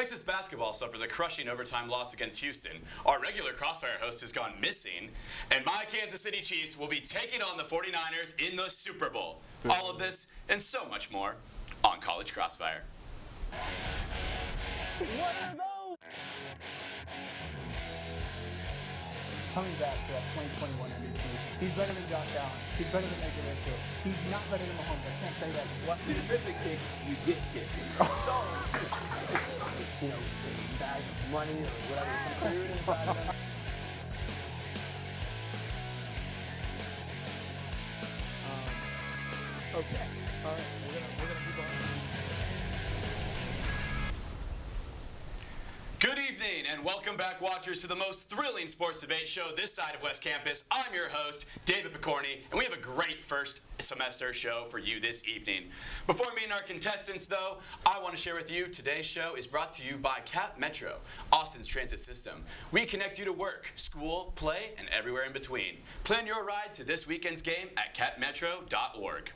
Texas basketball suffers a crushing overtime loss against Houston. Our regular Crossfire host has gone missing. And my Kansas City Chiefs will be taking on the 49ers in the Super Bowl. All of this and so much more on College Crossfire. What are those? Coming back to that 2021 MVP. He's better than Josh Allen. He's better than Baker Mayfield. He's not better than Mahomes. I can't say that. What you miss a kick, you get kicked. You know, bags of money or whatever, some food inside of them. Okay. All right. We're gonna move on. Good evening and welcome back, watchers, to the most thrilling sports debate show this side of West Campus. I'm your host, David Pokorny, and we have a great first semester show for you this evening. Before meeting our contestants, though, I want to share with you today's show is brought to you by Cap Metro, Austin's transit system. We connect you to work, school, play, and everywhere in between. Plan your ride to this weekend's game at capmetro.org.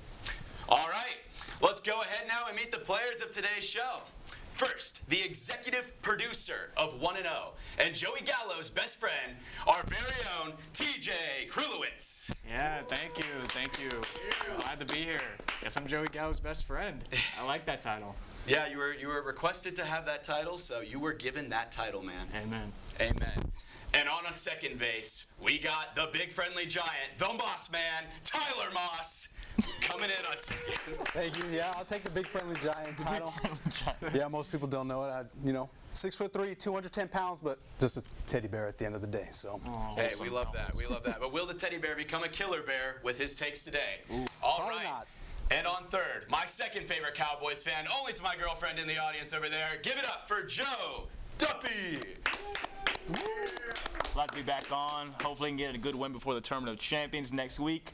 All right, let's go ahead now and meet the players of today's show. First, the executive producer of 1-0 and Joey Gallo's best friend, our very own TJ Krilowicz. Yeah, thank you. Glad to be here. Guess I'm Joey Gallo's best friend. I like that title. Yeah, you were requested to have that title, so you were given that title, man. Amen. Amen. And on a second base, we got the big friendly giant, the Moss Man, Tyler Moss. Coming in on second. Thank you. Yeah, I'll take the big friendly giant title. Yeah, most people don't know it. 6'3", 210 pounds, but just a teddy bear at the end of the day. So. Hey, we love that. We love that. But will the teddy bear become a killer bear with his takes today? Ooh, all right. Not. And on third, my second favorite Cowboys fan, only to my girlfriend in the audience over there. Give it up for Joe Duffey. Glad to be back on. Hopefully, we can get a good win before the Tournament of Champions next week.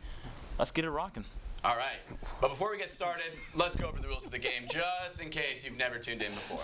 Let's get it rocking. All right, but before we get started, let's go over the rules of the game, just in case you've never tuned in before.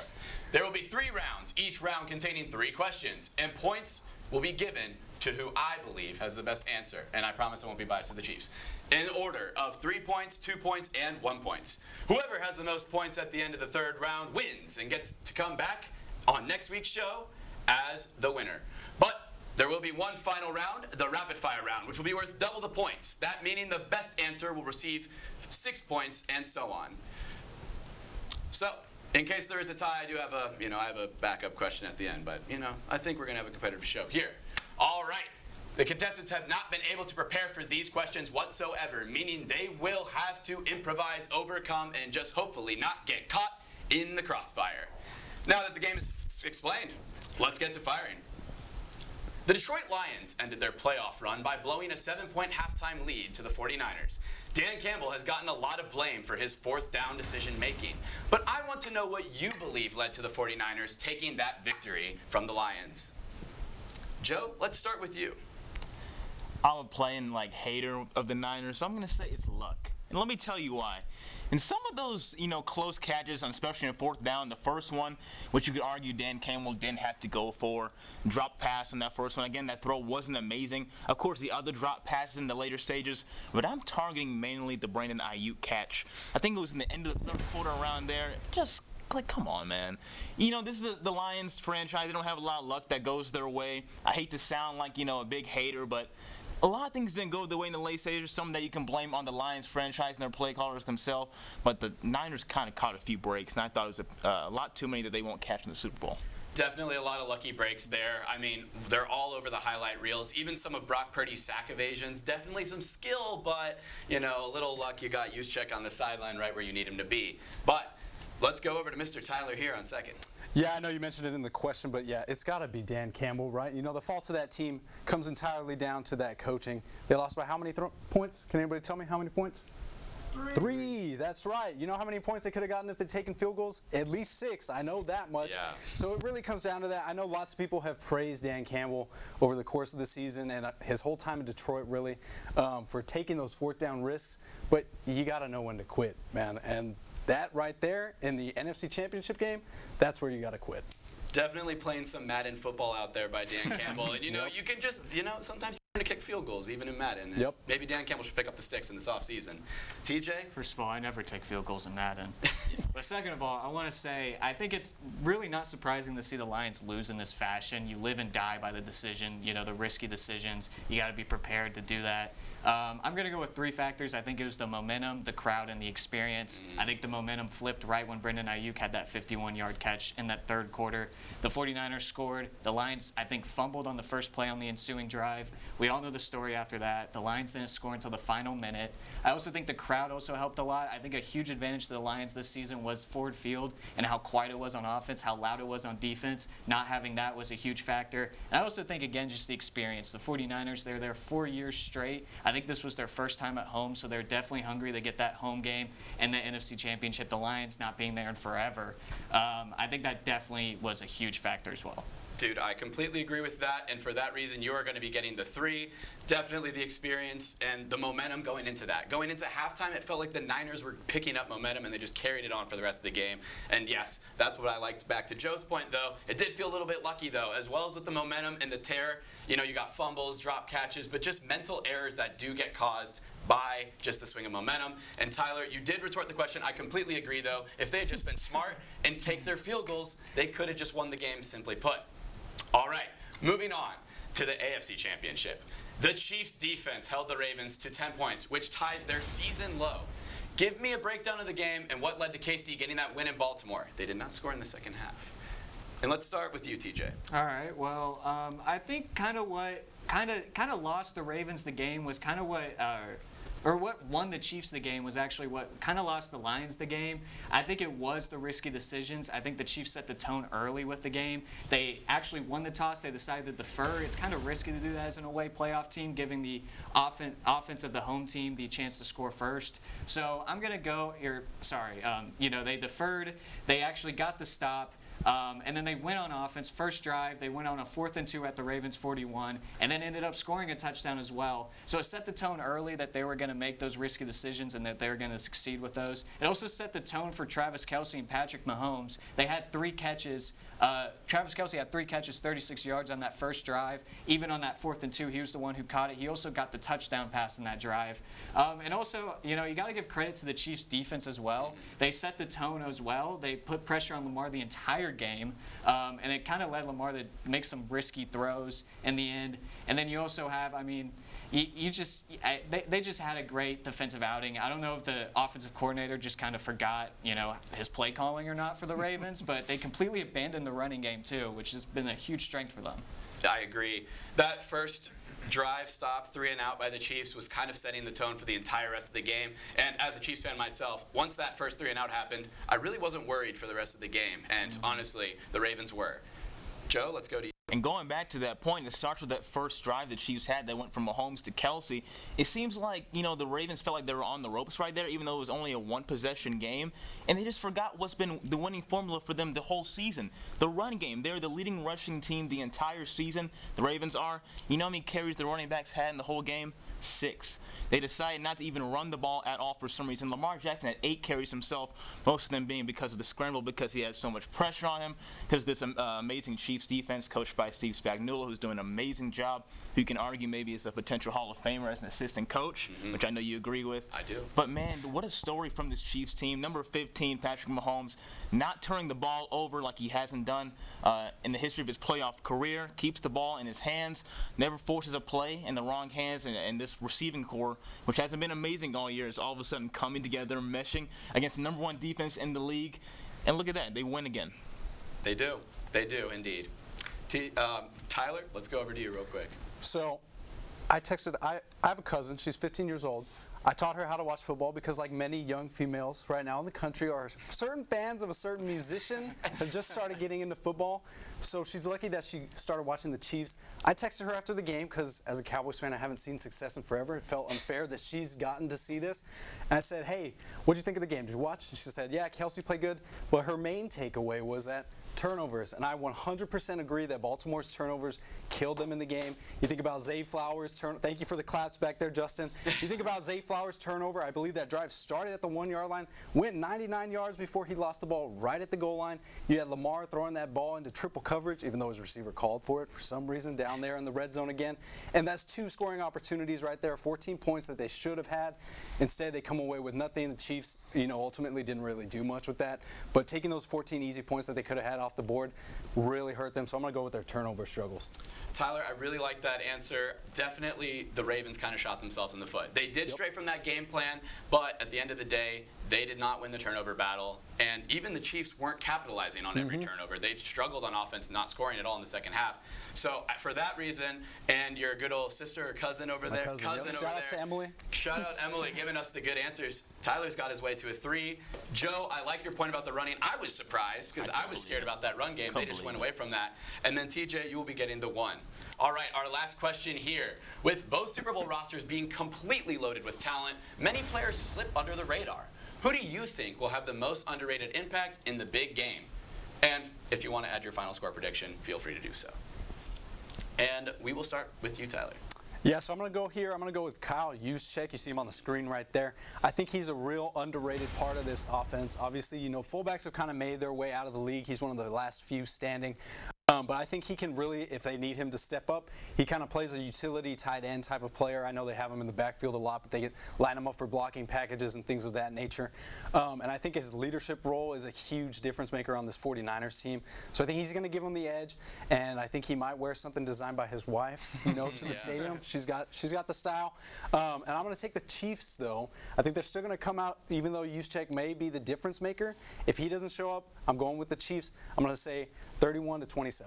There will be 3 rounds, each round containing 3 questions, and points will be given to who I believe has the best answer, and I promise I won't be biased to the Chiefs, in order of 3 points, 2 points, and 1 point. Whoever has the most points at the end of the third round wins and gets to come back on next week's show as the winner. But there will be one final round, the rapid fire round, which will be worth double the points. That meaning the best answer will receive 6 points and so on. So, in case there is a tie, I do have a backup question at the end, but I think we're gonna have a competitive show here. All right. The contestants have not been able to prepare for these questions whatsoever, meaning they will have to improvise, overcome, and just hopefully not get caught in the crossfire. Now that the game is explained, let's get to firing. The Detroit Lions ended their playoff run by blowing a 7-point halftime lead to the 49ers. Dan Campbell has gotten a lot of blame for his 4th down decision making, but I want to know what you believe led to the 49ers taking that victory from the Lions. Joe, let's start with you. I'm a playing hater of the Niners, so I'm going to say it's luck. And let me tell you why. In some of those, close catches, especially in 4th down, the first one, which you could argue Dan Campbell didn't have to go for, drop pass on that first one. Again, that throw wasn't amazing. Of course, the other drop passes in the later stages, but I'm targeting mainly the Brandon Ayuk catch. I think it was in the end of the 3rd quarter around there. Just come on, man. This is the Lions franchise. They don't have a lot of luck that goes their way. I hate to sound like, a big hater, but a lot of things didn't go the way in the late stages, some that you can blame on the Lions franchise and their play callers themselves, but the Niners kind of caught a few breaks, and I thought it was a lot too many that they won't catch in the Super Bowl. Definitely a lot of lucky breaks there. I mean, they're all over the highlight reels. Even some of Brock Purdy's sack evasions, definitely some skill, but, a little luck. You got Juszczyk on the sideline right where you need him to be. But let's go over to Mr. Tyler here on second. Yeah, I know you mentioned it in the question, but yeah, it's got to be Dan Campbell, right? The faults of that team comes entirely down to that coaching. They lost by how many points? Can anybody tell me how many points? 3. That's right. You know how many points they could have gotten if they'd taken field goals? At least 6. I know that much. Yeah. So it really comes down to that. I know lots of people have praised Dan Campbell over the course of the season and his whole time in Detroit, really, for taking those 4th down risks. But you got to know when to quit, man. And that right there in the NFC Championship game, that's where you got to quit. Definitely playing some Madden football out there by Dan Campbell. And, you can just, sometimes you learn to kick field goals, even in Madden. And maybe Dan Campbell should pick up the sticks in this offseason. TJ? First of all, I never take field goals in Madden. But second of all, I want to say I think it's really not surprising to see the Lions lose in this fashion. You live and die by the decision, the risky decisions. You got to be prepared to do that. I'm going to go with 3 factors. I think it was the momentum, the crowd, and the experience. I think the momentum flipped right when Brendan Ayuk had that 51-yard catch in that third quarter. The 49ers scored. The Lions, I think, fumbled on the first play on the ensuing drive. We all know the story after that. The Lions didn't score until the final minute. I also think the crowd also helped a lot. I think a huge advantage to the Lions this season was Ford Field and how quiet it was on offense, how loud it was on defense. Not having that was a huge factor. And I also think, again, just the experience. The 49ers, they're there 4 years straight. I think this was their first time at home, so they're definitely hungry to get that home game and the NFC Championship. The Lions not being there in forever. I think that definitely was a huge factor as well. Dude, I completely agree with that, and for that reason, you are going to be getting the 3. Definitely the experience and the momentum going into that. Going into halftime, it felt like the Niners were picking up momentum, and they just carried it on for the rest of the game. And yes, that's what I liked. Back to Joe's point, though, it did feel a little bit lucky, though, as well as with the momentum and the tear. You got fumbles, drop catches, but just mental errors that do get caused by just the swing of momentum. And Tyler, you did retort the question. I completely agree, though. If they had just been smart and take their field goals, they could have just won the game, simply put. All right, moving on to the AFC Championship. The Chiefs' defense held the Ravens to 10 points, which ties their season low. Give me a breakdown of the game and what led to KC getting that win in Baltimore. They did not score in the second half. And let's start with you, TJ. All right. Well, I think what lost the Ravens the game was what won the Chiefs the game was actually what kind of lost the Lions the game. I think it was the risky decisions. I think the Chiefs set the tone early with the game. They actually won the toss. They decided to defer. It's kind of risky to do that as an away playoff team, giving the offense of the home team the chance to score first. So I'm going to go here. Sorry. They deferred. They actually got the stop. And then they went on offense. First drive, they went on a 4th and 2 at the Ravens 41, and then ended up scoring a touchdown as well. So it set the tone early that they were going to make those risky decisions and that they were going to succeed with those. It also set the tone for Travis Kelce and Patrick Mahomes. They had 3 catches. Travis Kelce had 3 catches, 36 yards on that first drive. Even on that 4th and 2, he was the one who caught it. He also got the touchdown pass in that drive. And also, you got to give credit to the Chiefs' defense as well. They set the tone as well. They put pressure on Lamar the entire game, and it kind of led Lamar to make some risky throws in the end. And then you also have, they just had a great defensive outing. I don't know if the offensive coordinator just kind of forgot, his play calling or not for the Ravens, but they completely abandoned the running game too, which has been a huge strength for them. I agree. That first drive stop, 3 and out by the Chiefs was kind of setting the tone for the entire rest of the game. And as a Chiefs fan myself, once that first 3 and out happened, I really wasn't worried for the rest of the game. And honestly, the Ravens were. Joe, let's go to you. And going back to that point, it starts with that first drive the Chiefs had that went from Mahomes to Kelce. It seems like, the Ravens felt like they were on the ropes right there, even though it was only a 1-possession game. And they just forgot what's been the winning formula for them the whole season. The run game. They're the leading rushing team the entire season. The Ravens are. You know how many carries the running backs had in the whole game? 6. They decided not to even run the ball at all for some reason. Lamar Jackson had 8 carries himself, most of them being because of the scramble, because he had so much pressure on him, because this amazing Chiefs defense coached by Steve Spagnuolo, who's doing an amazing job, who you can argue maybe is a potential Hall of Famer as an assistant coach, which I know you agree with. I do. But, man, what a story from this Chiefs team. Number 15, Patrick Mahomes, not turning the ball over like he hasn't done in the history of his playoff career, keeps the ball in his hands, never forces a play in the wrong hands, and this receiving core, which hasn't been amazing all year, is all of a sudden coming together, meshing against the number 1 defense in the league. And look at that. They win again. They do. They do, indeed. Tyler, let's go over to you real quick. So I have a cousin. She's 15 years old. I taught her how to watch football because, like many young females right now in the country, are certain fans of a certain musician have just started getting into football. So she's lucky that she started watching the Chiefs. I texted her after the game because, as a Cowboys fan, I haven't seen success in forever. It felt unfair that she's gotten to see this. And I said, hey, what did you think of the game? Did you watch? And she said, yeah, Kelce played good. But her main takeaway was that Turnovers, and I 100% agree that Baltimore's turnovers killed them in the game. You think about Zay Flowers' thank you for the claps back there, Justin. You think about Zay Flowers' turnover. I believe that drive started at the 1-yard line, went 99 yards before he lost the ball right at the goal line. You had Lamar throwing that ball into triple coverage, even though his receiver called for it for some reason down there in the red zone again. And that's 2 scoring opportunities right there, 14 points that they should have had. Instead, they come away with nothing. The Chiefs, ultimately didn't really do much with that. But taking those 14 easy points that they could have had off the board really hurt them. So I'm going to go with their turnover struggles. Tyler, I really like that answer. Definitely the Ravens kind of shot themselves in the foot. They did stray from that game plan, but at the end of the day, they did not win the turnover battle. And even the Chiefs weren't capitalizing on every turnover. They struggled on offense, not scoring at all in the second half. So for that reason, and your good old sister or cousin over there, Shout out to Emily. Shout out Emily giving us the good answers. Tyler's got his way to a 3. Joe, I like your point about the running. I was surprised because I was scared about that run game. They just went away from that. And then TJ, you will be getting the 1. All right, our last question here. With both Super Bowl rosters being completely loaded with talent, many players slip under the radar. Who do you think will have the most underrated impact in the big game? And if you want to add your final score prediction, feel free to do so. And we will start with you, Tyler. Yeah, so I'm going to go here. I'm going to go with Kyle Juszczyk. You see him on the screen right there. I think he's a real underrated part of this offense. Obviously, fullbacks have kind of made their way out of the league. He's one of the last few standing. But I think he can really, if they need him to step up, he kind of plays a utility tight end type of player. I know they have him in the backfield a lot, but they can line him up for blocking packages and things of that nature. And I think his leadership role is a huge difference maker on this 49ers team. So I think he's going to give him the edge, and I think he might wear something designed by his wife, to the stadium. She's got the style. And I'm going to take the Chiefs, though. I think they're still going to come out, even though Juszczyk may be the difference maker. If he doesn't show up, I'm going with the Chiefs. I'm going to say 31-27.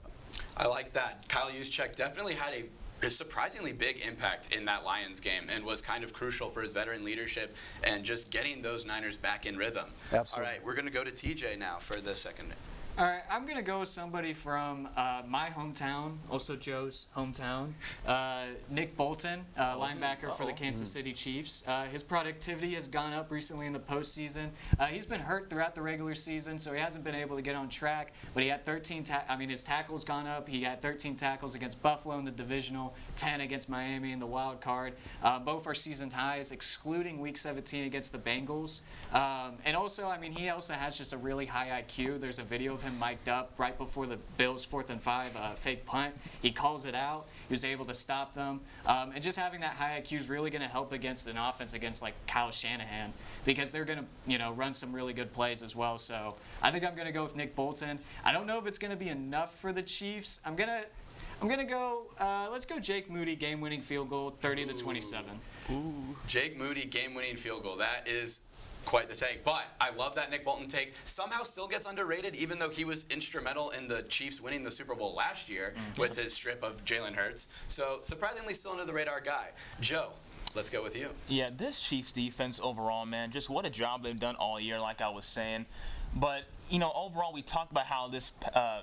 I like that. Kyle Juszczyk definitely had a surprisingly big impact in that Lions game and was kind of crucial for his veteran leadership and just getting those Niners back in rhythm. Absolutely. All right, we're going to go to TJ now for the second. All right, I'm going to go with somebody from my hometown, also Joe's hometown, Nick Bolton, linebacker for the Kansas City Chiefs. His productivity has gone up recently in the postseason. He's been hurt throughout the regular season, so he hasn't been able to get on track, but he had his tackles gone up. He had 13 tackles against Buffalo in the divisional, 10 against Miami in the wild card. Both are season highs, excluding Week 17 against the Bengals. And also, he also has just a really high IQ. There's a video of him mic'd up right before the Bills' 4th and 5 fake punt. He calls it out. He was able to stop them. And just having that high IQ is really going to help against an offense against like Kyle Shanahan, because they're going to run some really good plays as well. So I think I'm going to go with Nick Bolton. I don't know if it's going to be enough for the Chiefs. I'm gonna go. Let's go Jake Moody game-winning field goal, 30-27. Jake Moody game-winning field goal. That is quite the take. But I love that Nick Bolton take. Somehow still gets underrated, even though he was instrumental in the Chiefs winning the Super Bowl last year with his strip of Jalen Hurts. So surprisingly still under the radar guy. Joe, let's go with you. Yeah, this Chiefs defense overall, man, just what a job they've done all year, like I was saying. But, overall, we talked about how this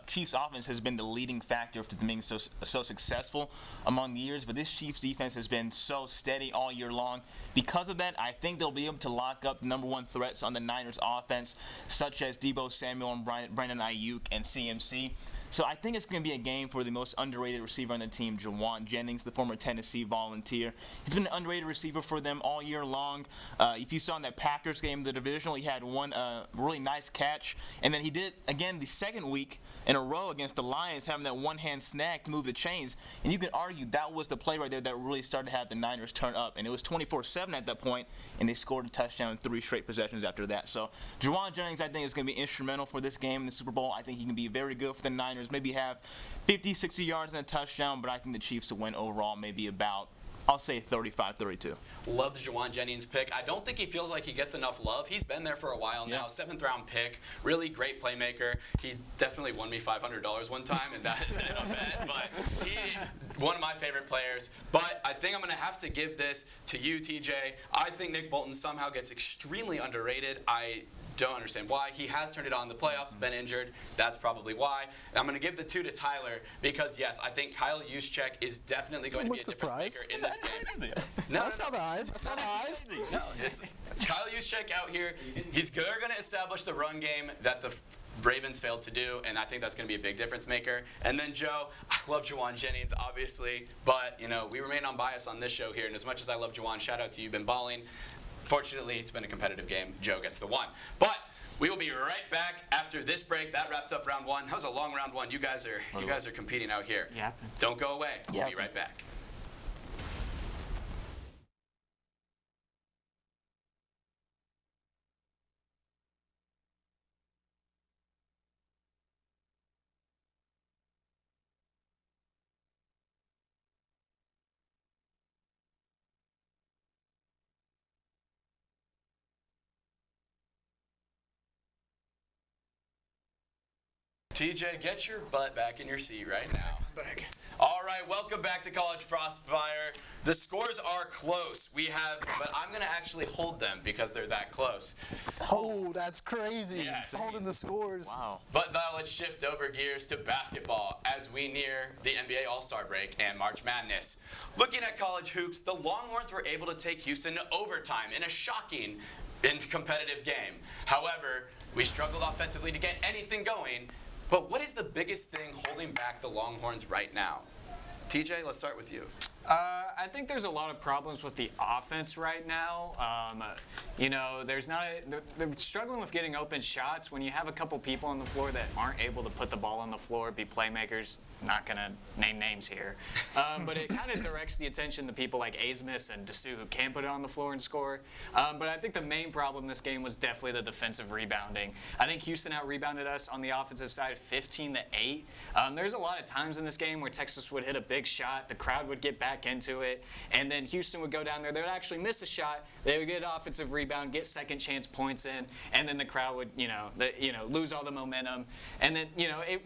Chiefs offense has been the leading factor to being so successful among the years. But this Chiefs defense has been so steady all year long. Because of that, I think they'll be able to lock up the number one threats on the Niners offense, such as Deebo Samuel and Brandon Ayuk and CMC. So I think it's going to be a game for the most underrated receiver on the team, Jawan Jennings, the former Tennessee Volunteer. He's been an underrated receiver for them all year long. If you saw in that Packers game, the divisional, he had one really nice catch. And then he did, again, the second week in a row against the Lions, having that one-hand snag to move the chains. And you could argue that was the play right there that really started to have the Niners turn up. And it was 24-7 at that point, and they scored a touchdown in 3 straight possessions after that. So Jawan Jennings, I think, is going to be instrumental for this game in the Super Bowl. I think he can be very good for the Niners. Maybe have 50, 60 yards and a touchdown, but I think the Chiefs to win overall maybe about, I'll say 35-32. Love the Jawan Jennings pick. I don't think he feels like he gets enough love. He's been there for a while now. 7th round pick. Really great playmaker. He definitely won me $500 one time in a bet. But he, one of my favorite players. But I think I'm going to have to give this to you, TJ. I think Nick Bolton somehow gets extremely underrated. I Don't understand why. He has turned it on in the playoffs, been injured. That's probably why. I'm going to give the 2 to Tyler because, yes, I think Kyle Juszczyk is definitely going to be a difference maker in this game. I saw the eyes. No, it's Kyle Juszczyk out here. They're going to establish the run game that the Ravens failed to do, and I think that's going to be a big difference maker. And then Joe, I love Juwan Jennings, obviously, but we remain unbiased on this show here. And as much as I love Juwan, shout out to you, been balling. Fortunately, it's been a competitive game. Joe gets the 1. But we will be right back after this break. That wraps up round 1. That was a long round 1. You guys are competing out here. Yeah. Don't go away. We'll be right back. TJ, get your butt back in your seat right now. All right, welcome back to College Crossfire. The scores are close. But I'm going to actually hold them because they're that close. Oh, that's crazy. Yes. Holding the scores. Wow. But now let's shift over gears to basketball as we near the NBA All-Star break and March Madness. Looking at college hoops, the Longhorns were able to take Houston to overtime in a shocking and competitive game. However, we struggled offensively to get anything going. But what is the biggest thing holding back the Longhorns right now? TJ, let's start with you. I think there's a lot of problems with the offense right now. They're struggling with getting open shots. When you have a couple people on the floor that aren't able to put the ball on the floor, be playmakers, not going to name names here. But it kind of directs the attention to people like Asmus and Dessou who can put it on the floor and score. But I think the main problem in this game was definitely the defensive rebounding. I think Houston out-rebounded us on the offensive side 15-8. There's a lot of times in this game where Texas would hit a big shot, the crowd would get back into it, and then Houston would go down there. They would actually miss a shot. They would get an offensive rebound, get second chance points in, and then the crowd would, lose all the momentum. And then, it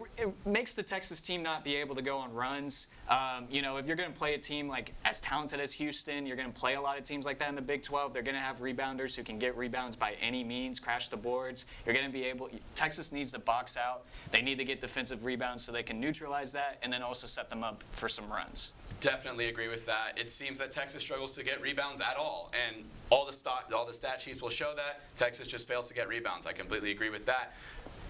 makes the Texas team not be able to go on runs. If you're going to play a team like as talented as Houston, you're going to play a lot of teams like that in the Big 12. They're going to have rebounders who can get rebounds by any means, crash the boards. You're going to be able. Texas needs to box out. They need to get defensive rebounds so they can neutralize that and then also set them up for some runs. Definitely agree with that. It seems that Texas struggles to get rebounds at all, and all the stat sheets will show that Texas just fails to get rebounds. I completely agree with that.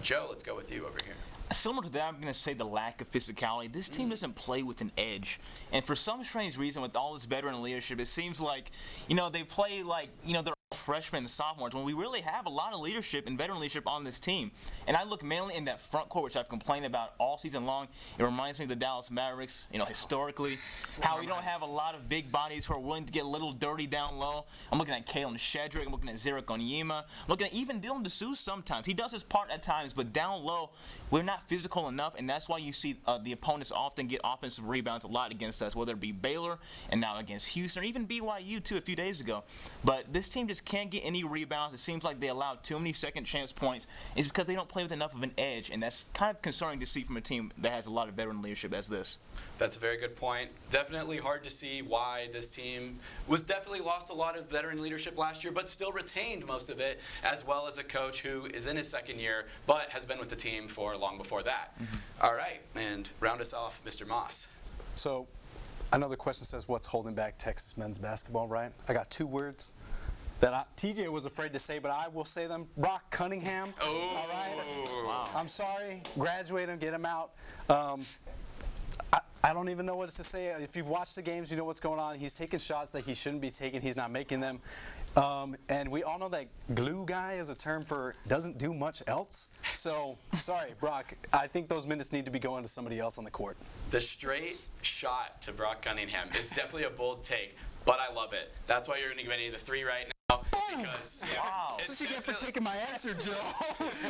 Joe, let's go with you over here. Similar to that, I'm going to say the lack of physicality. This team doesn't play with an edge. And for some strange reason, with all this veteran leadership, it seems like, they play like, they're freshmen and sophomores when we really have a lot of leadership and veteran leadership on this team. And I look mainly in that front court, which I've complained about all season long. It reminds me of the Dallas Mavericks, historically, how we don't have a lot of big bodies who are willing to get a little dirty down low. I'm looking at Kalen Shedrick. I'm looking at Zarek Onyema. I'm looking at even Dylan Dessou sometimes. He does his part at times, but down low, we're not physical enough, and that's why you see the opponents often get offensive rebounds a lot against us, whether it be Baylor and now against Houston, or even BYU, too, a few days ago. But this team just can't get any rebounds. It seems like they allow too many second chance points. It's because they don't play with enough of an edge, and that's kind of concerning to see from a team that has a lot of veteran leadership as this. That's a very good point. Definitely hard to see why this team was definitely lost a lot of veteran leadership last year, but still retained most of it, as well as a coach who is in his second year, but has been with the team for long before that. All right, and round us off, Mr. Moss. So, I know the question says what's holding back Texas men's basketball, right? I got 2 words that TJ was afraid to say, but I will say them. Brock Cunningham. Oh, all right? wow. I'm sorry. Graduate him, get him out. I don't even know what to say. If you've watched the games, you know what's going on. He's taking shots that he shouldn't be taking. He's not making them. And we all know that glue guy is a term for doesn't do much else. So, sorry, Brock. I think those minutes need to be going to somebody else on the court. The straight shot to Brock Cunningham is definitely a bold take, but I love it. That's why you're going to give me the 3 right now. Because, Wow. That's what you get for taking my answer, Joe.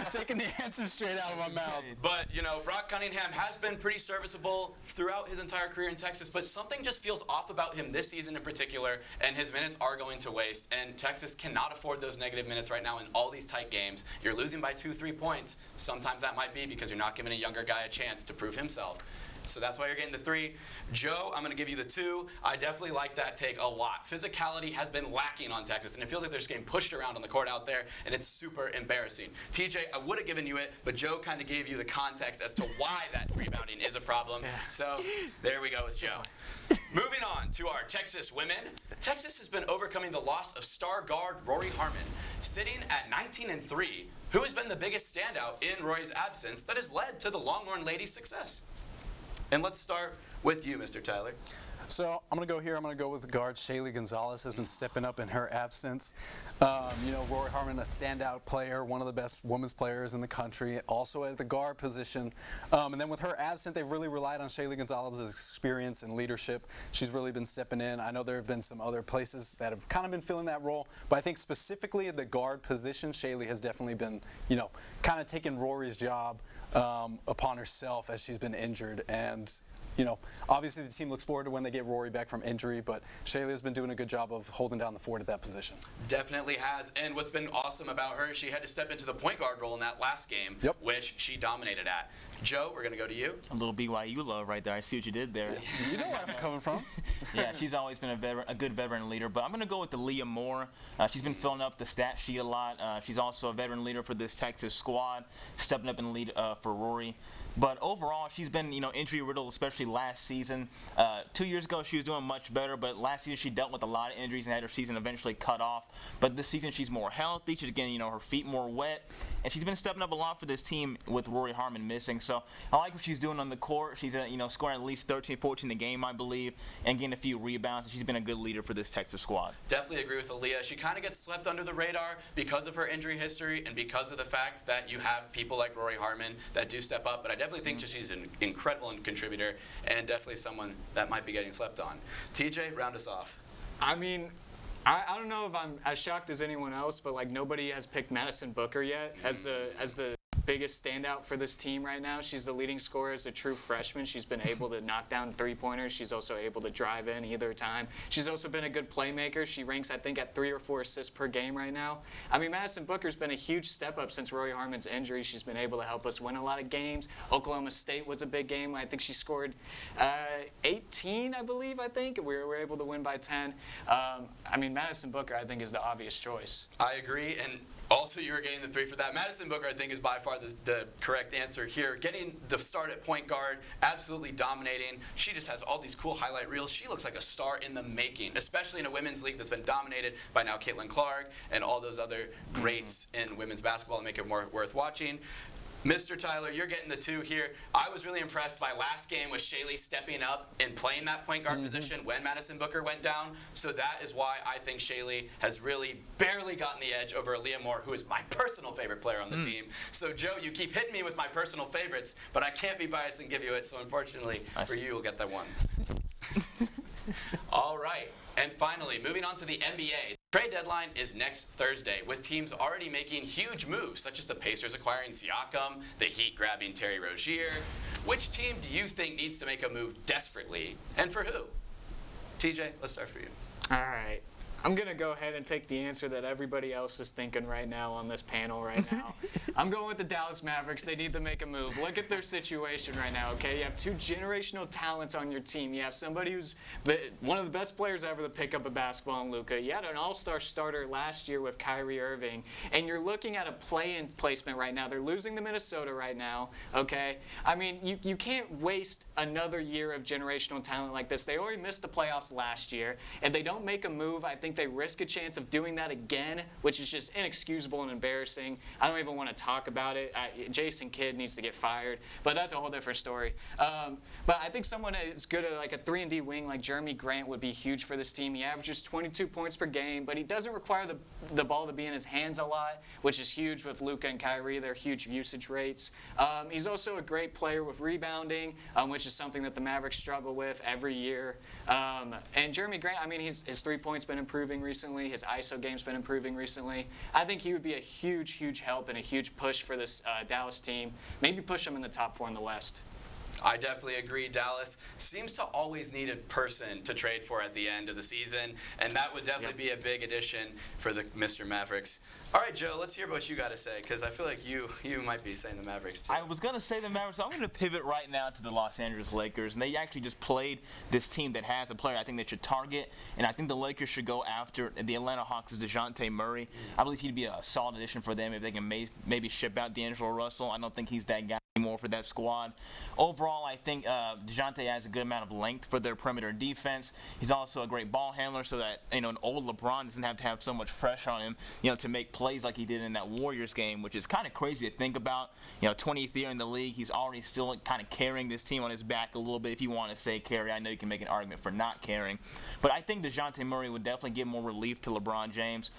Taking the answer straight out of my mouth. But, Brock Cunningham has been pretty serviceable throughout his entire career in Texas, but something just feels off about him this season in particular, and his minutes are going to waste, and Texas cannot afford those negative minutes right now in all these tight games. You're losing by 2-3 points. Sometimes that might be because you're not giving a younger guy a chance to prove himself. So that's why you're getting the 3. Joe, I'm going to give you the 2. I definitely like that take a lot. Physicality has been lacking on Texas, and it feels like they're just getting pushed around on the court out there, and it's super embarrassing. TJ, I would have given you it, but Joe kind of gave you the context as to why that rebounding is a problem. So there we go with Joe. Moving on to our Texas women. Texas has been overcoming the loss of star guard Rory Harmon, sitting at 19-3, who has been the biggest standout in Rory's absence that has led to the Longhorn ladies' success. And let's start with you, Mr. Tyler. So I'm going to go here. I'm going to go with the guard. Shaylee Gonzalez has been stepping up in her absence. Rory Harmon, a standout player, one of the best women's players in the country, also at the guard position. And then with her absent, they've really relied on Shaylee Gonzalez's experience and leadership. She's really been stepping in. I know there have been some other places that have kind of been filling that role, but I think specifically at the guard position, Shaylee has definitely been, kind of taking Rory's job upon herself as she's been injured. And obviously the team looks forward to when they get Rory back from injury, but Shaylee has been doing a good job of holding down the fort at that position. Definitely has. And what's been awesome about her, she had to step into the point guard role in that last game, which she dominated at. Joe, we're going to go to you. A little BYU love right there. I see what you did there. You know where I'm coming from. Yeah, she's always been a good veteran leader. But I'm going to go with the Leah Moore. She's been filling up the stat sheet a lot. She's also a veteran leader for this Texas squad, stepping up in lead for Rory. But overall, she's been, injury riddled, especially last season. 2 years ago, she was doing much better, but last season she dealt with a lot of injuries and had her season eventually cut off. But this season, she's more healthy. She's getting, her feet more wet, and she's been stepping up a lot for this team with Rory Harmon missing. So I like what she's doing on the court. She's, scoring at least 13, 14 a game, I believe, and getting a few rebounds. She's been a good leader for this Texas squad. Definitely agree with Aaliyah. She kind of gets swept under the radar because of her injury history and because of the fact that you have people like Rory Harmon that do step up. But I definitely think she's an incredible contributor and definitely someone that might be getting slept on. TJ, round us off. I mean, I don't know if I'm as shocked as anyone else, but nobody has picked Madison Booker yet as the biggest standout for this team right now. She's the leading scorer as a true freshman. She's been able to knock down three-pointers. She's also able to drive in either time. She's also been a good playmaker. She ranks, I think, at 3 or 4 assists per game right now. I mean, Madison Booker's been a huge step up since Rory Harmon's injury. She's been able to help us win a lot of games. Oklahoma State was a big game. I think she scored 18, I believe. We were able to win by 10. Madison Booker, I think, is the obvious choice. I agree, and also you were getting the 3 for that. Madison Booker, I think, is by far the correct answer here. Getting the start at point guard, absolutely dominating. She just has all these cool highlight reels. She looks like a star in the making, especially in a women's league that's been dominated by now Caitlin Clark and all those other greats in women's basketball that make it more worth watching. Mr. Tyler, you're getting the 2 here. I was really impressed by last game with Shaylee stepping up and playing that point guard position when Madison Booker went down. So that is why I think Shaylee has really barely gotten the edge over Aaliyah Moore, who is my personal favorite player on the team. So, Joe, you keep hitting me with my personal favorites, but I can't be biased and give you it. So, unfortunately, for you, you'll get that 1. All right. And finally, moving on to the NBA. Trade deadline is next Thursday, with teams already making huge moves, such as the Pacers acquiring Siakam, the Heat grabbing Terry Rozier. Which team do you think needs to make a move desperately, and for who? TJ, let's start for you. All right. I'm going to go ahead and take the answer that everybody else is thinking right now on this panel right now. I'm going with the Dallas Mavericks. They need to make a move. Look at their situation right now, okay? You have 2 generational talents on your team. You have somebody who's one of the best players ever to pick up a basketball in Luka. You had an all-star starter last year with Kyrie Irving, and you're looking at a play-in placement right now. They're losing to Minnesota right now, okay? I mean, you can't waste another year of generational talent like this. They already missed the playoffs last year. If they don't make a move, I think they risk a chance of doing that again, which is just inexcusable and embarrassing. I don't even want to talk about it. Jason Kidd needs to get fired, but that's a whole different story. But I think someone as good at like a 3-and-D wing like Jeremy Grant would be huge for this team. He averages 22 points per game, but he doesn't require the ball to be in his hands a lot, which is huge with Luka and Kyrie. They're huge usage rates. He's also a great player with rebounding, which is something that the Mavericks struggle with every year. And Jeremy Grant, his 3-point's been improving recently. His ISO game's been improving recently. I think he would be a huge help and a huge push for this Dallas team. Maybe push them in the top 4 in the West. I definitely agree. Dallas seems to always need a person to trade for at the end of the season, and that would definitely be a big addition for the Mr. Mavericks. All right, Joe, let's hear what you got to say, because I feel like you might be saying the Mavericks too. I was going to say the Mavericks. I'm going to pivot right now to the Los Angeles Lakers, and they actually just played this team that has a player I think they should target, and I think the Lakers should go after the Atlanta Hawks' DeJounte Murray. I believe he'd be a solid addition for them if they can maybe ship out D'Angelo Russell. I don't think he's that guy anymore for that squad. Overall, I think DeJounte has a good amount of length for their perimeter defense. He's also a great ball handler, so that an old LeBron doesn't have to have so much pressure on him, to make plays like he did in that Warriors game, which is kind of crazy to think about. 20th year in the league, he's already still kind of carrying this team on his back a little bit. If you want to say carry, I know you can make an argument for not carrying, but I think DeJounte Murray would definitely give more relief to LeBron James.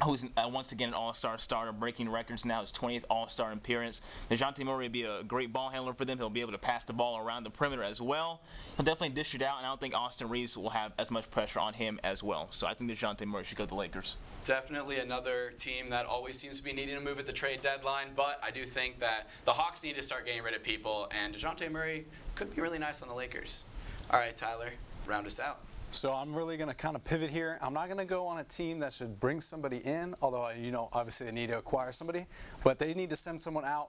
Who's once again an all-star starter, breaking records now, his 20th all-star appearance. DeJounte Murray will be a great ball handler for them. He'll be able to pass the ball around the perimeter as well. He'll definitely dish it out, and I don't think Austin Reeves will have as much pressure on him as well. So I think DeJounte Murray should go to the Lakers. Definitely another team that always seems to be needing to move at the trade deadline, but I do think that the Hawks need to start getting rid of people, and DeJounte Murray could be really nice on the Lakers. All right, Tyler, round us out. So I'm really going to kind of pivot here. I'm not going to go on a team that should bring somebody in, although, obviously they need to acquire somebody, but they need to send someone out.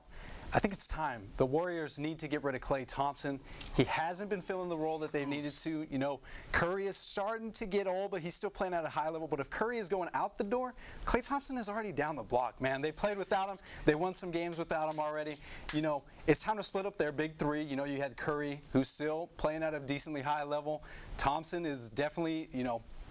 I think it's time. The Warriors need to get rid of Klay Thompson. He hasn't been filling the role that they've needed to. Curry is starting to get old, but he's still playing at a high level. But if Curry is going out the door, Klay Thompson is already down the block, man. They played without him. They won some games without him already. It's time to split up their big three. You had Curry, who's still playing at a decently high level. Thompson is definitely,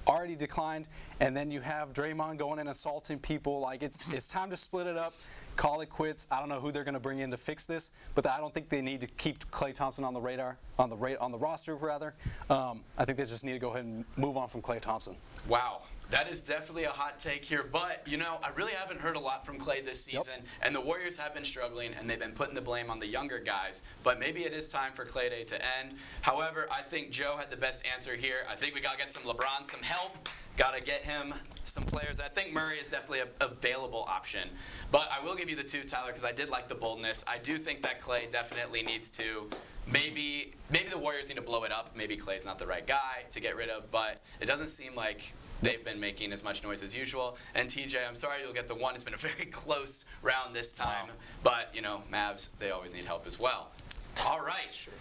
already declined. And then you have Draymond going and assaulting people. It's time to split it up. Call it quits. I don't know who they're going to bring in to fix this, but I don't think they need to keep Klay Thompson on the radar, on the roster rather. I think they just need to go ahead and move on from Klay Thompson. Wow, that is definitely a hot take here, but I really haven't heard a lot from Klay this season, and the Warriors have been struggling, and they've been putting the blame on the younger guys, but maybe it is time for Klay Day to end. However, I think Joe had the best answer here. I think we got to get some LeBron some help. Got to get him some players. I think Murray is definitely an available option. But I will give you the two, Tyler, because I did like the boldness. I do think that Klay definitely needs to, maybe the Warriors need to blow it up. Maybe Klay's not the right guy to get rid of, but it doesn't seem like they've been making as much noise as usual. And TJ, I'm sorry you'll get the one. It's been a very close round this time. Wow. But, Mavs, they always need help as well. All right. Sure.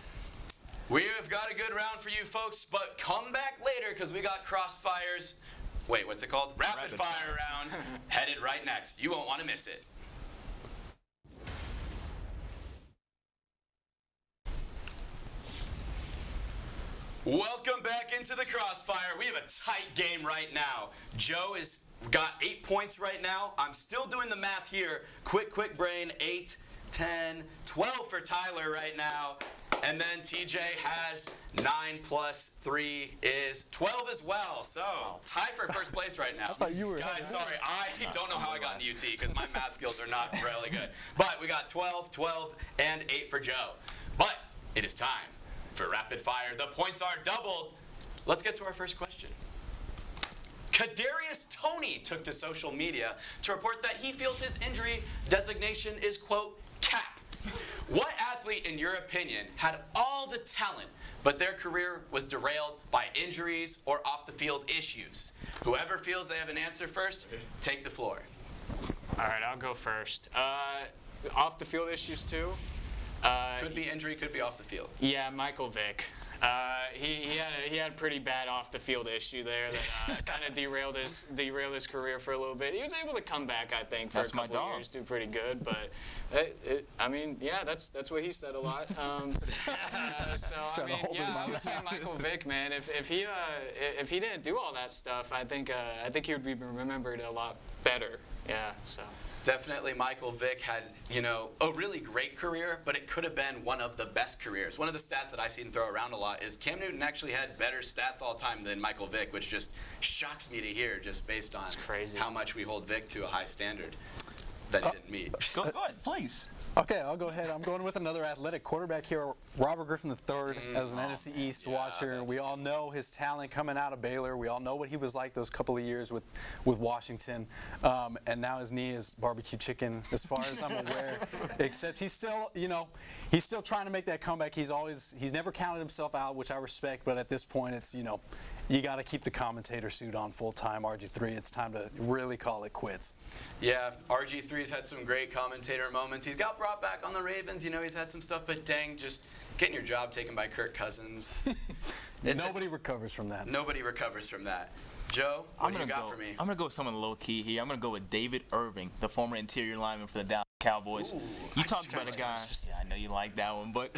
We've got a good round for you folks, but come back later because we got Crossfire's, what's it called? Rapid Fire round headed right next. You won't want to miss it. Welcome back into the Crossfire. We have a tight game right now. Joe has got 8 points right now. I'm still doing the math here. Quick brain, 8, 10, 12 for Tyler right now. And then TJ has 9 plus 3 is 12 as well. So, tie for first place right now. I thought you were. Guys, sorry, I don't know how I got into UT because my math skills are not really good. But we got 12, 12, and 8 for Joe. But it is time for Rapid Fire. The points are doubled. Let's get to our first question. Kadarius Toney took to social media to report that he feels his injury designation is, quote, cap. What athlete, in your opinion, had all the talent, but their career was derailed by injuries or off-the-field issues? Whoever feels they have an answer first, take the floor. All right, I'll go first. Off-the-field issues too. Could be injury, could be off the field. Yeah, Michael Vick. He had a pretty bad off the field issue there that kind of derailed his career for a little bit. He was able to come back, I think, for a couple of years, do pretty good. But that's what he said a lot. I would say Michael Vick, man. If he didn't do all that stuff, I think he would be remembered a lot better. Yeah. So. Definitely Michael Vick had, a really great career, but it could have been one of the best careers. One of the stats that I've seen throw around a lot is Cam Newton actually had better stats all time than Michael Vick, which just shocks me to hear just based on how much we hold Vick to a high standard that he didn't meet. Go ahead, please. Okay, I'll go ahead. I'm going with another athletic quarterback here, Robert Griffin III, as an NFC East watcher. We all know his talent coming out of Baylor. We all know what he was like those couple of years with Washington. And now his knee is barbecue chicken, as far as I'm aware. Except he's still, he's still trying to make that comeback. He's never counted himself out, which I respect. But at this point, it's, you got to keep the commentator suit on full time. RG3, it's time to really call it quits. Yeah, RG3's had some great commentator moments. He's got brought back on the Ravens. He's had some stuff, but dang, just getting your job taken by Kirk Cousins. Nobody recovers from that. Nobody recovers from that. Joe, what do you got for me? I'm going to go with someone low key here. I'm going to go with David Irving, the former interior lineman for the Dallas Cowboys. You talked about a guy. Yeah, I know you like that one, but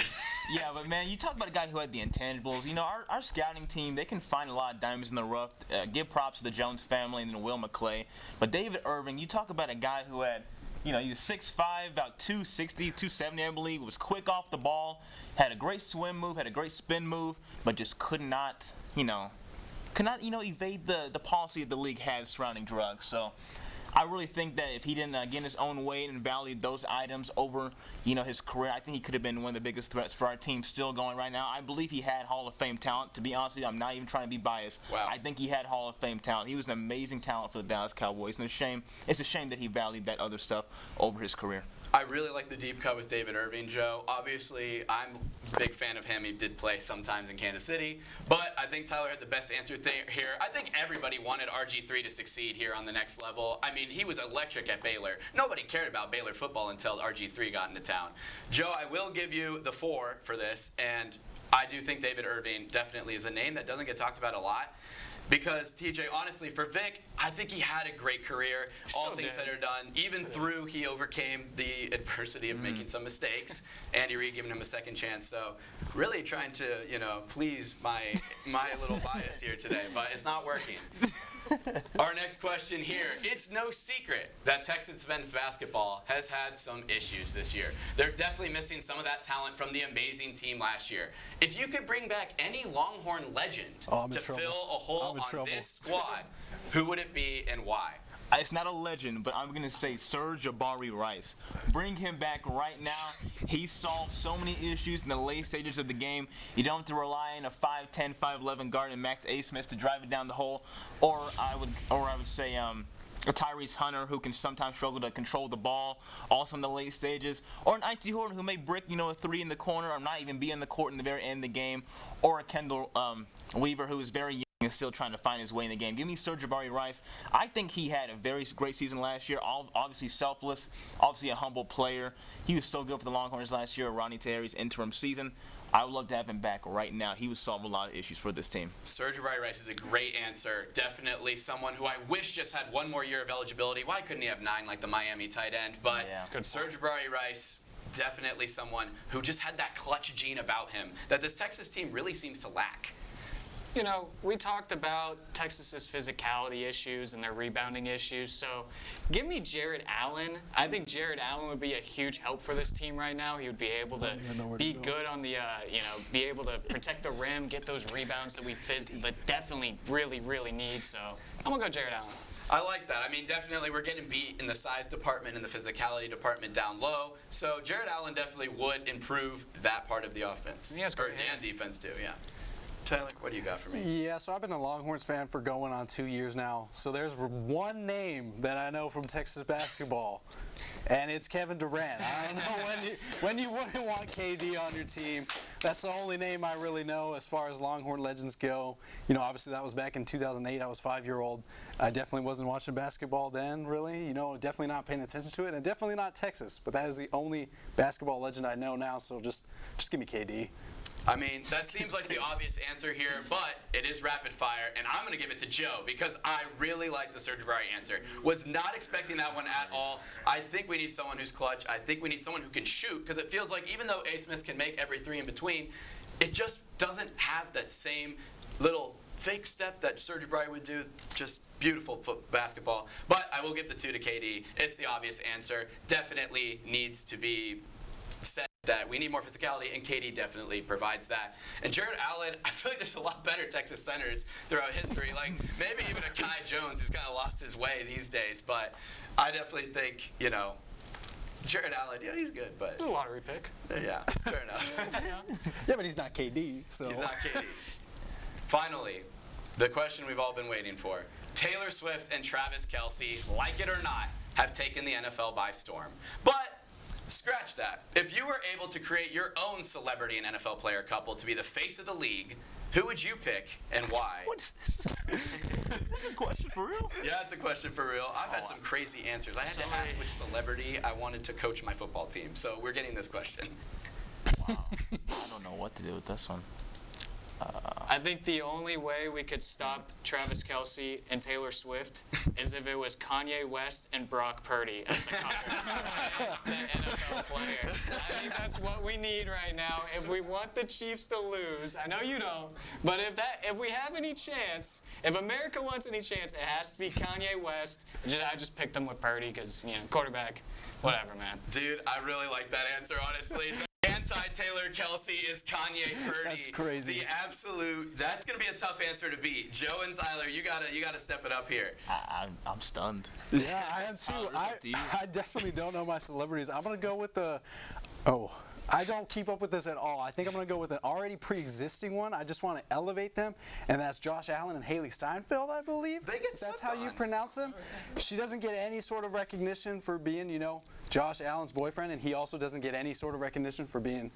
man, you talk about a guy who had the intangibles. Our scouting team, they can find a lot of diamonds in the rough. Give props to the Jones family and then Will McClay. But David Irving, you talk about a guy who had, he was 6'5", about 260, 270, I believe. Was quick off the ball, had a great swim move, had a great spin move, but just could not evade the policy that the league has surrounding drugs. So I really think that if he didn't get in his own way and valued those items over, his career, I think he could have been one of the biggest threats for our team still going right now. I believe he had Hall of Fame talent. To be honest with you, I'm not even trying to be biased. Wow. I think he had Hall of Fame talent. He was an amazing talent for the Dallas Cowboys, and it's a shame that he valued that other stuff over his career. I really like the deep cut with David Irving, Joe. Obviously, I'm a big fan of him. He did play sometimes in Kansas City. But I think Tyler had the best answer here. I think everybody wanted RG3 to succeed here on the next level. I mean, he was electric at Baylor. Nobody cared about Baylor football until RG3 got into town. Joe, I will give you the 4 for this. And I do think David Irving definitely is a name that doesn't get talked about a lot. Because, TJ, honestly, for Vic, I think he had a great career. All things said are done. Even through he overcame the adversity of making some mistakes. Andy Reid giving him a second chance. So really trying to, please my little bias here today. But it's not working. Our next question here. It's no secret that Texas men's basketball has had some issues this year. They're definitely missing some of that talent from the amazing team last year. If you could bring back any Longhorn legend to fill a hole on this squad, who would it be and why? It's not a legend, but I'm going to say Serge Jabari Rice. Bring him back right now. He solved so many issues in the late stages of the game. You don't have to rely on a 5'10", 5'11" guard and Max A. Smith to drive it down the hole. Or I would say a Tyrese Hunter who can sometimes struggle to control the ball also in the late stages. Or an IT Horton who may brick, a 3 in the corner or not even be in the court in the very end of the game. Or a Kendall Weaver who is very young and still trying to find his way in the game. Give me Serge Jabari Rice. I think he had a very great season last year. Obviously selfless, obviously a humble player. He was so good for the Longhorns last year, Ronnie Terry's interim season. I would love to have him back right now. He would solve a lot of issues for this team. Serge Jabari Rice is a great answer. Definitely someone who I wish just had one more year of eligibility. Why couldn't he have 9 like the Miami tight end? But Serge Jabari Rice, definitely someone who just had that clutch gene about him that this Texas team really seems to lack. We talked about Texas's physicality issues and their rebounding issues. So give me Jared Allen. I think Jared Allen would be a huge help for this team right now. He would be able to be good on the, be able to protect the rim, get those rebounds that we definitely really, really need. So I'm going to go Jared Allen. I like that. I mean, definitely we're getting beat in the size department and the physicality department down low. So Jared Allen definitely would improve that part of the offense. He has great and defense too, yeah. Tyler, what do you got for me? Yeah, so I've been a Longhorns fan for going on 2 years now. So there's one name that I know from Texas basketball, and it's Kevin Durant. I don't know when you wouldn't want KD on your team. That's the only name I really know as far as Longhorn legends go. Obviously that was back in 2008. I was 5-year-old. I definitely wasn't watching basketball then, really. Definitely not paying attention to it, and definitely not Texas. But that is the only basketball legend I know now. So just give me KD. I mean, that seems like the obvious answer here, but it is rapid fire, and I'm going to give it to Joe because I really like the Serge Jabari answer. Was not expecting that one at all. I think we need someone who's clutch. I think we need someone who can shoot because it feels like even though A. Smith can make every 3 in between, it just doesn't have that same little fake step that Serge Jabari would do. Just beautiful basketball. But I will give the 2 to KD. It's the obvious answer. Definitely needs to be said that we need more physicality, and KD definitely provides that. And Jared Allen, I feel like there's a lot better Texas centers throughout history, like maybe even a Kai Jones who's kind of lost his way these days. But I definitely think, Jared Allen, yeah, he's good, but It's a lottery pick. yeah, fair enough. Yeah, but he's not KD, so. He's not KD. Finally, the question we've all been waiting for. Taylor Swift and Travis Kelce, like it or not, have taken the NFL by storm. But scratch that. If you were able to create your own celebrity and NFL player couple to be the face of the league, who would you pick and why? What is this? This is a question for real? Yeah, it's a question for real. I've had some crazy answers. I had to ask which celebrity I wanted to coach my football team, so we're getting this question. Wow. I don't know what to do with this one. I think the only way we could stop Travis Kelce and Taylor Swift is if it was Kanye West and Brock Purdy as the couple, the NFL player. I think that's what we need right now. If we want the Chiefs to lose, I know you don't, but if we have any chance, if America wants any chance, it has to be Kanye West. I just picked him with Purdy because, quarterback, whatever, man. Dude, I really like that answer, honestly. Anti-Taylor Kelce is Kanye Purdy. That's crazy. The absolute. That's gonna be a tough answer to beat. Joe and Tyler, you gotta step it up here. I'm stunned. Yeah, I am too. Up to you. I definitely don't know my celebrities. I'm gonna go with the. I don't keep up with this at all. I think I'm going to go with an already pre-existing one. I just want to elevate them, and that's Josh Allen and Haley Steinfeld, I believe. They get That's slept how you on. pronounce them. She doesn't get any sort of recognition for being, Josh Allen's boyfriend, and he also doesn't get any sort of recognition for being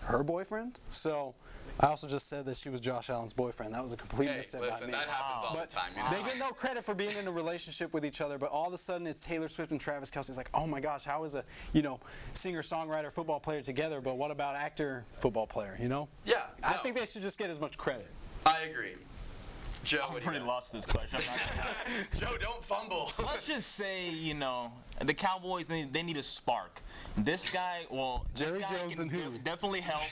her boyfriend. So I also just said that she was Josh Allen's boyfriend. That was a complete Hey, misstep listen, by me. that happens all the time. They get no credit for being in a relationship with each other, but all of a sudden it's Taylor Swift and Travis Kelce. It's like, oh my gosh, how is a singer-songwriter football player together? But what about actor football player? Yeah, I no, think they should just get as much credit. I agree. Joe, I'm what do you pretty got? lost to this question. I'm not gonna Joe, don't fumble. Let's just say, the Cowboys, they need a spark. This guy, Jerry this guy Jones can and who? definitely help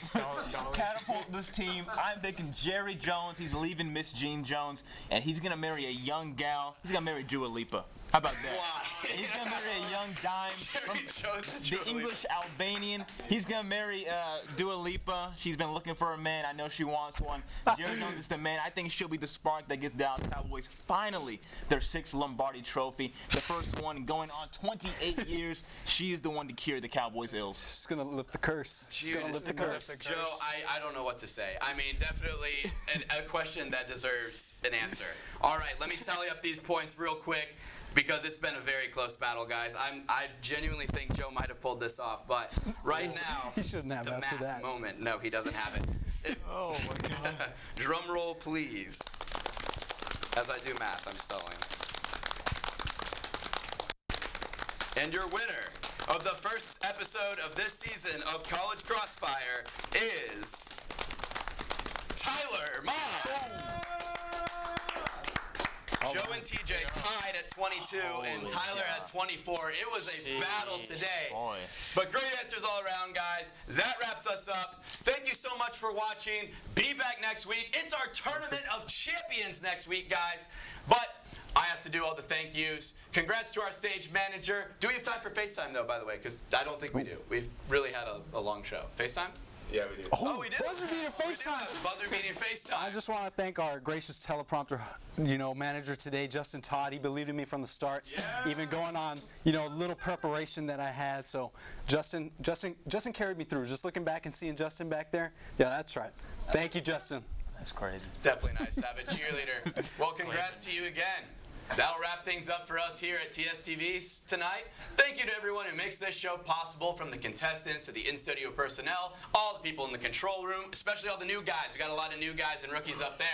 catapult this team. I'm thinking Jerry Jones. He's leaving Miss Jean Jones, and he's going to marry a young gal. He's going to marry Dua Lipa. How about that? Wow. He's going to marry a young dime from Jerry Jones and the Dua Lipa. English Albanian. He's going to marry Dua Lipa. She's been looking for a man. I know she wants one. Jerry Jones is the man. I think she'll be the spark that gets Dallas Cowboys finally their 6th Lombardi trophy. The first one going on 28 years. She is the one to cure the Cowboys' ills. She's going to lift the curse. She's going to lift the curse. Joe, I don't know what to say. I mean, definitely a question that deserves an answer. All right, let me tally up these points real quick because it's been a very close battle, guys. I genuinely think Joe might have pulled this off, but right now, He shouldn't have the after math that. moment. No, he doesn't have it. Oh, my God. Drum roll, please. As I do math, I'm stalling. And your winner of the first episode of this season of College Crossfire is Tyler Moss. Joe and TJ tied at 22, and Tyler at 24. It was a battle today. Boy. But great answers all around, guys. That wraps us up. Thank you so much for watching. Be back next week. It's our Tournament of Champions next week, guys. But I have to do all the thank yous. Congrats to our stage manager. Do we have time for FaceTime, though, by the way? Because I don't think we do. We've really had a long show. FaceTime? Yeah, we do. Oh, we do. buzzer beating We do FaceTime. have buzzer beating FaceTime. I just want to thank our gracious teleprompter, manager today, Justin Todd. He believed in me from the start, even going on, a little preparation that I had. So Justin carried me through. Just looking back and seeing Justin back there, yeah, that's right. Thank you, Justin. That's crazy. Definitely nice to have a cheerleader. Well, congrats to you again. That'll wrap things up for us here at TSTV tonight. Thank you to everyone who makes this show possible, from the contestants to the in-studio personnel, all the people in the control room, especially all the new guys. We got a lot of new guys and rookies up there.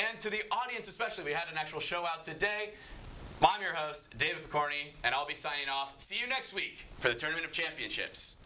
And to the audience especially, we had an actual show out today. I'm your host, David Pokorny, and I'll be signing off. See you next week for the Tournament of Championships.